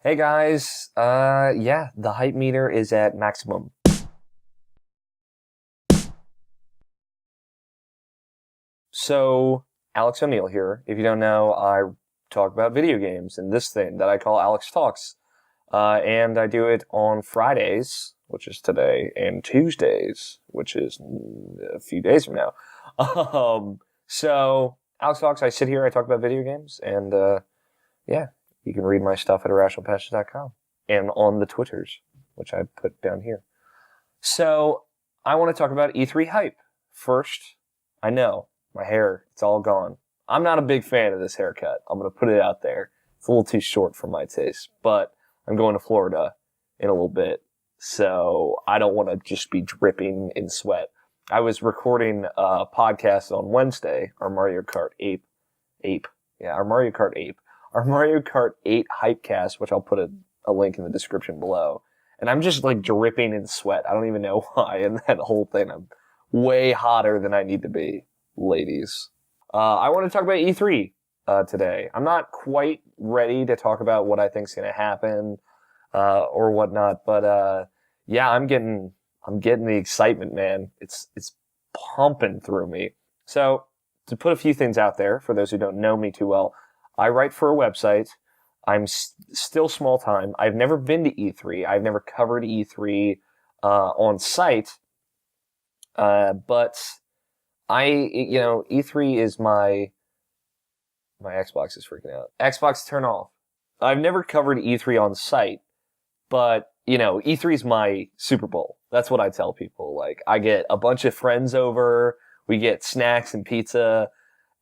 Hey guys, yeah, the hype meter is at maximum. So, Alex O'Neill here. If you don't know, I talk about video games and this thing that I call Alex Talks. And I do it on Fridays, which is today, and Tuesdays, which is a few days from now. So, Alex Talks, I sit here, I talk about video games, and, yeah, you can read my stuff at irrationalpassions.com and on the Twitters, which I put down here. So, I want to talk about E3 hype. First, I know, my hair, it's all gone. I'm not a big fan of this haircut. I'm going to put it out there. It's a little too short for my taste, but I'm going to Florida in a little bit, so I don't want to just be dripping in sweat. I was recording a podcast on Wednesday, our Mario Kart 8 Hypecast, which I'll put a link in the description below. And I'm just like dripping in sweat. I don't even know why. And that whole thing, I'm way hotter than I need to be, ladies. I want to talk about E3 today. I'm not quite ready to talk about what I think is going to happen or whatnot, but yeah, I'm getting the excitement, man. It's pumping through me. So to put a few things out there for those who don't know me too well, I write for a website. I'm still small time. I've never been to E3. I've never covered E3 on site. But E3 is my Xbox is freaking out. Xbox, turn off. I've never covered E3 on site, but, E3 is my Super Bowl. That's what I tell people. Like, I get a bunch of friends over, we get snacks and pizza,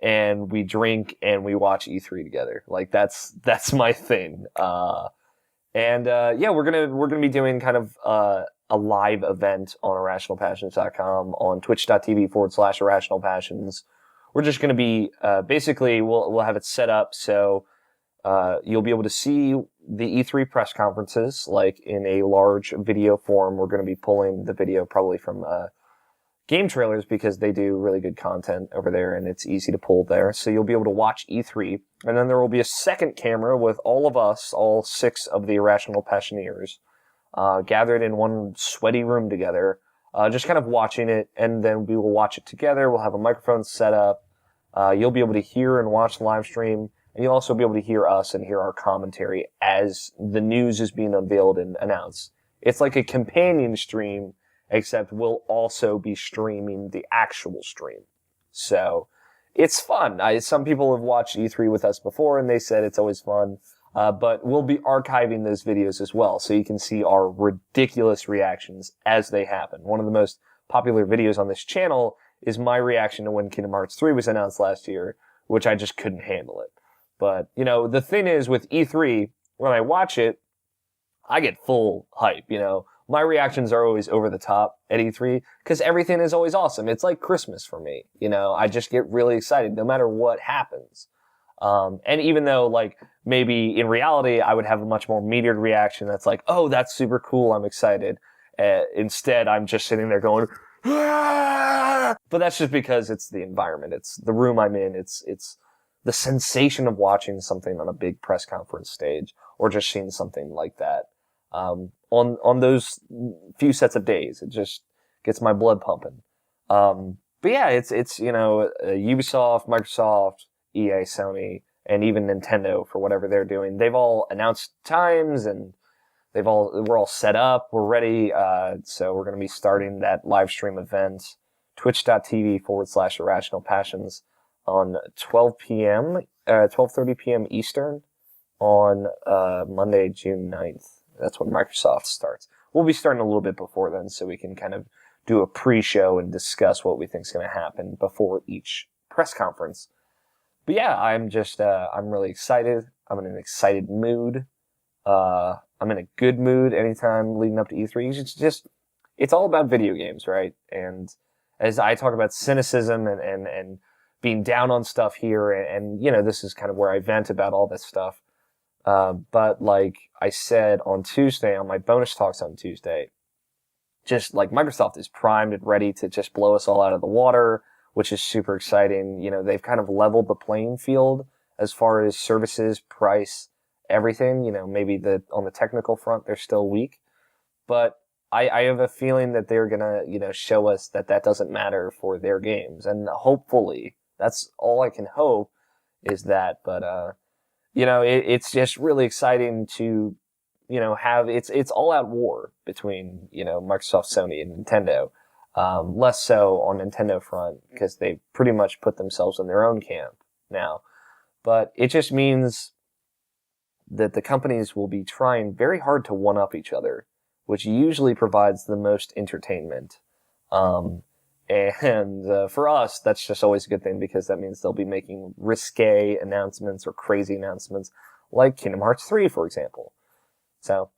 and we drink and we watch E3 together. Like, that's my thing. Yeah, we're gonna be doing kind of, a live event on irrationalpassions.com on twitch.tv/irrationalpassions. We're just gonna be, basically, we'll have it set up so, you'll be able to see the E3 press conferences, like in a large video form. We're gonna be pulling the video probably from, game trailers because they do really good content over there and it's easy to pull there. So you'll be able to watch E3. And then there will be a second camera with all of us, all 6 of the Irrational Passioneers, gathered in one sweaty room together, just kind of watching it. And then we will watch it together. We'll have a microphone set up. You'll be able to hear and watch the live stream. And you'll also be able to hear us and hear our commentary as the news is being unveiled and announced. It's like a companion stream, except we'll also be streaming the actual stream. So, it's fun. Some people have watched E3 with us before, and they said it's always fun. But we'll be archiving those videos as well, so you can see our ridiculous reactions as they happen. One of the most popular videos on this channel is my reaction to when Kingdom Hearts 3 was announced last year, which I just couldn't handle it. But, the thing is, with E3, when I watch it, I get full hype, My reactions are always over the top at E3 because everything is always awesome. It's like Christmas for me. I just get really excited no matter what happens. And even though, like, maybe in reality I would have a much more metered reaction that's like, oh, that's super cool, I'm excited. Instead, I'm just sitting there going, ah! But that's just because it's the environment. It's the room I'm in. It's the sensation of watching something on a big press conference stage or just seeing something like that. On those few sets of days, it just gets my blood pumping. But yeah, it's Ubisoft, Microsoft, EA, Sony, and even Nintendo for whatever they're doing. They've all announced times and we're all set up. We're ready. So we're going to be starting that live stream event, twitch.tv/irrationalpassions on 12:30 p.m. Eastern on, Monday, June 9th. That's when Microsoft starts. We'll be starting a little bit before then so we can kind of do a pre-show and discuss what we think is going to happen before each press conference. But yeah, I'm really excited. I'm in an excited mood. I'm in a good mood anytime leading up to E3. It's all about video games, right? And as I talk about cynicism and being down on stuff here, and this is kind of where I vent about all this stuff. But like I said on Tuesday, on my bonus talks on Tuesday, just like Microsoft is primed and ready to just blow us all out of the water, which is super exciting. They've kind of leveled the playing field as far as services, price, everything. Maybe on the technical front, they're still weak, but I have a feeling that they're gonna, show us that doesn't matter for their games. And hopefully, that's all I can hope is that. But, it's just really exciting to, have, it's all out war between, Microsoft, Sony, and Nintendo. Less so on Nintendo front because they pretty much put themselves in their own camp now. But it just means that the companies will be trying very hard to one-up each other, which usually provides the most entertainment. And for us, that's just always a good thing because that means they'll be making risque announcements or crazy announcements like Kingdom Hearts 3, for example. So,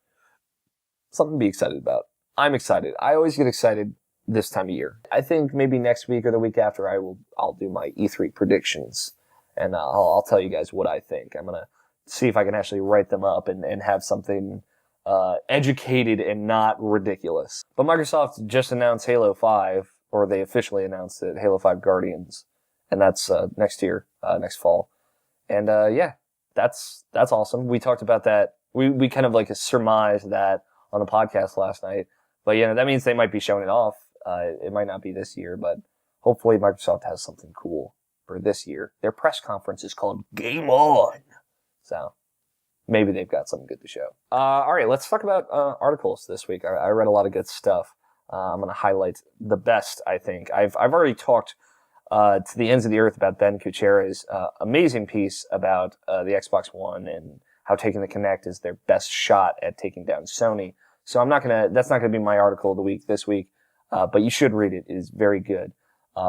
something to be excited about. I'm excited. I always get excited this time of year. I think maybe next week or the week after I'll do my E3 predictions and I'll tell you guys what I think. I'm gonna see if I can actually write them up and have something educated and not ridiculous. But Microsoft just announced Halo 5, or they officially announced it, Halo 5 Guardians, and that's next year, next fall. And yeah, that's awesome. We talked about that. We kind of like surmised that on the podcast last night. But that means they might be showing it off. It might not be this year, but hopefully Microsoft has something cool for this year. Their press conference is called Game On. So maybe they've got something good to show. All right, let's talk about articles this week. I read a lot of good stuff. I'm going to highlight the best, I think. I've already talked to the ends of the earth about Ben Kuchera's amazing piece about the Xbox One and how taking the Kinect is their best shot at taking down Sony. So that's not gonna be my article of the week this week, but you should read it. It is very good.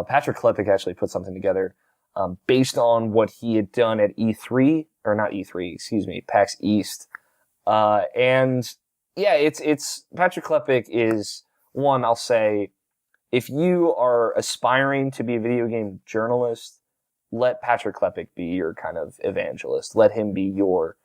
Patrick Klepek actually put something together based on what he had done at E3, or not E3, excuse me, PAX East. And yeah, it's Patrick Klepek is one, I'll say, if you are aspiring to be a video game journalist, let Patrick Klepek be your kind of evangelist. Let him be your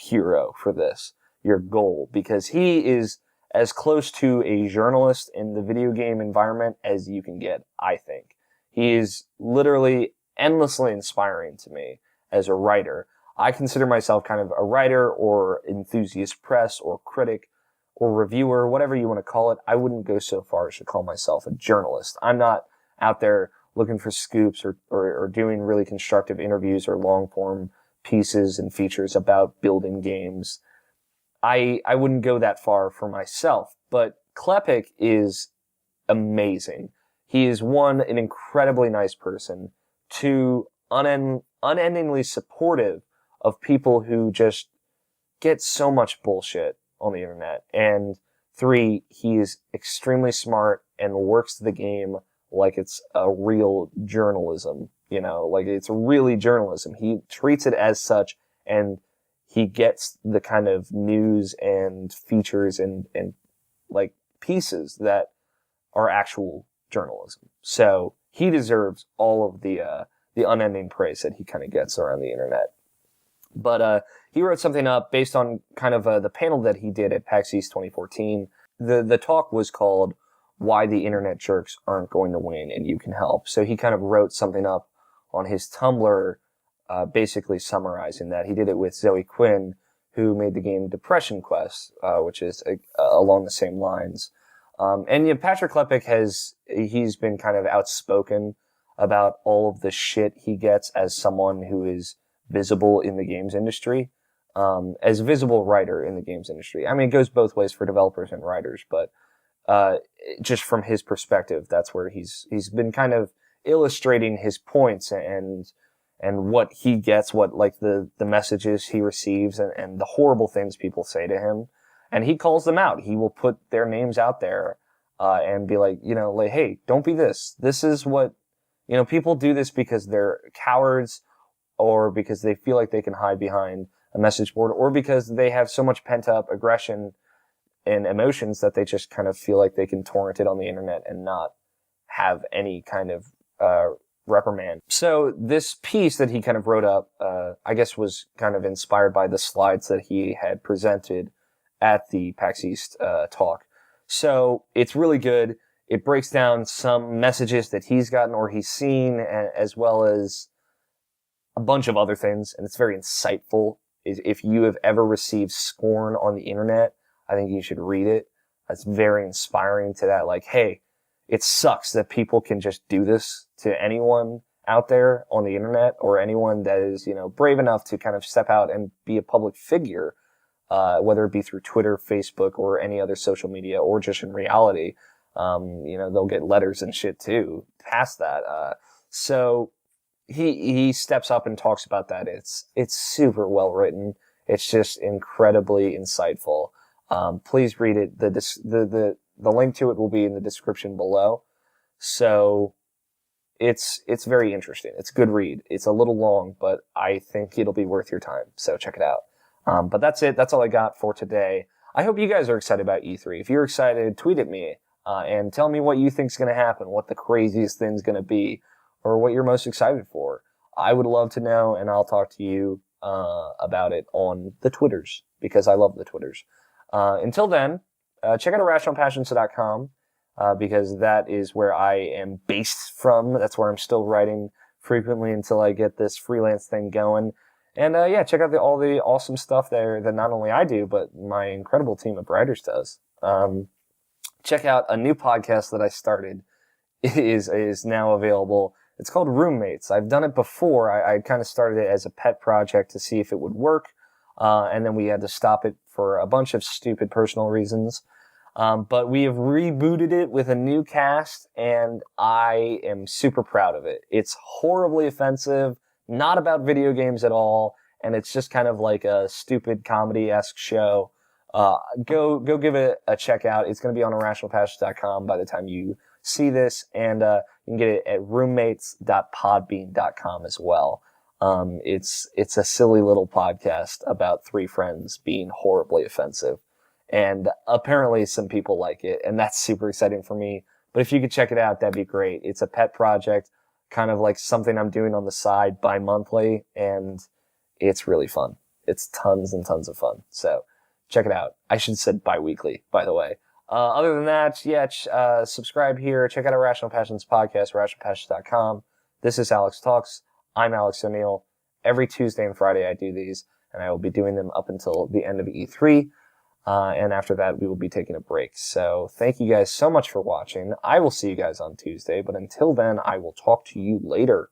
hero for this, your goal, because he is as close to a journalist in the video game environment as you can get, I think. He is literally endlessly inspiring to me as a writer. I consider myself kind of a writer or enthusiast press or critic or reviewer, whatever you want to call it. I wouldn't go so far as to call myself a journalist. I'm not out there looking for scoops or doing really constructive interviews or long form pieces and features about building games. I wouldn't go that far for myself, but Klepek is amazing. He is one, an incredibly nice person, two, unendingly supportive of people who just get so much bullshit on the internet, and three, he is extremely smart and works the game like it's a real journalism, like it's really journalism. He treats it as such, and he gets the kind of news and features and like pieces that are actual journalism. So he deserves all of the unending praise that he kind of gets around the internet. But he wrote something up based on kind of the panel that he did at PAX East 2014. The talk was called "Why the Internet Jerks Aren't Going to Win and You Can Help." So he kind of wrote something up on his Tumblr, basically summarizing that. He did it with Zoe Quinn, who made the game Depression Quest, which is along the same lines. And Patrick Klepek he's been kind of outspoken about all of the shit he gets as someone who is visible in the games industry, as a visible writer in the games industry. I mean, it goes both ways for developers and writers, but just from his perspective, that's where he's been kind of illustrating his points and what he gets, what like the messages he receives and the horrible things people say to him. And he calls them out. He will put their names out there, and be like, like, hey, don't be this. This is what, people do this because they're cowards or because they feel like they can hide behind a message board or because they have so much pent up aggression and emotions that they just kind of feel like they can torrent it on the internet and not have any kind of, reprimand. So this piece that he kind of wrote up, I guess was kind of inspired by the slides that he had presented at the PAX East talk. So it's really good. It breaks down some messages that he's gotten or he's seen, as well as a bunch of other things, and it's very insightful if you have ever received scorn on the internet, I think you should read it. It's very inspiring to that. Like, hey, it sucks that people can just do this to anyone out there on the internet, or anyone that is, brave enough to kind of step out and be a public figure, whether it be through Twitter, Facebook, or any other social media, or just in reality. They'll get letters and shit too past that. So he steps up and talks about that. It's super well written. It's just incredibly insightful. Please read it. The link to it will be in the description below. So it's very interesting. It's a good read. It's a little long, but I think it'll be worth your time. So check it out. But that's it. That's all I got for today. I hope you guys are excited about E3. If you're excited, tweet at me, and tell me what you think's going to happen, what the craziest thing's going to be, or what you're most excited for. I would love to know, and I'll talk to you about it on the Twitters, because I love the Twitters. Until then, check out irrationalpassions.com, because that is where I am based from. That's where I'm still writing frequently until I get this freelance thing going. And check out all the awesome stuff there that not only I do, but my incredible team of writers does. Check out a new podcast that I started. It is now available. It's called Roommates. I've done it before. I kind of started it as a pet project to see if it would work. And then we had to stop it for a bunch of stupid personal reasons. But we have rebooted it with a new cast, and I am super proud of it. It's horribly offensive, not about video games at all, and it's just kind of like a stupid comedy-esque show. Go give it a check out. It's going to be on irrationalpassions.com by the time you see this, and you can get it at roommates.podbean.com as well. It's a silly little podcast about three friends being horribly offensive, and apparently some people like it, and that's super exciting for me. But if you could check it out, that'd be great. It's a pet project, kind of like something I'm doing on the side bi-monthly, and it's really fun. It's tons and tons of fun. So check it out. I should have said bi-weekly, by the way. Other than that, subscribe here. Check out Irrational Passions podcast, irrationalpassions.com. This is Alex Talks. I'm Alex O'Neill. Every Tuesday and Friday I do these, and I will be doing them up until the end of E3. And after that, we will be taking a break. So thank you guys so much for watching. I will see you guys on Tuesday, but until then, I will talk to you later.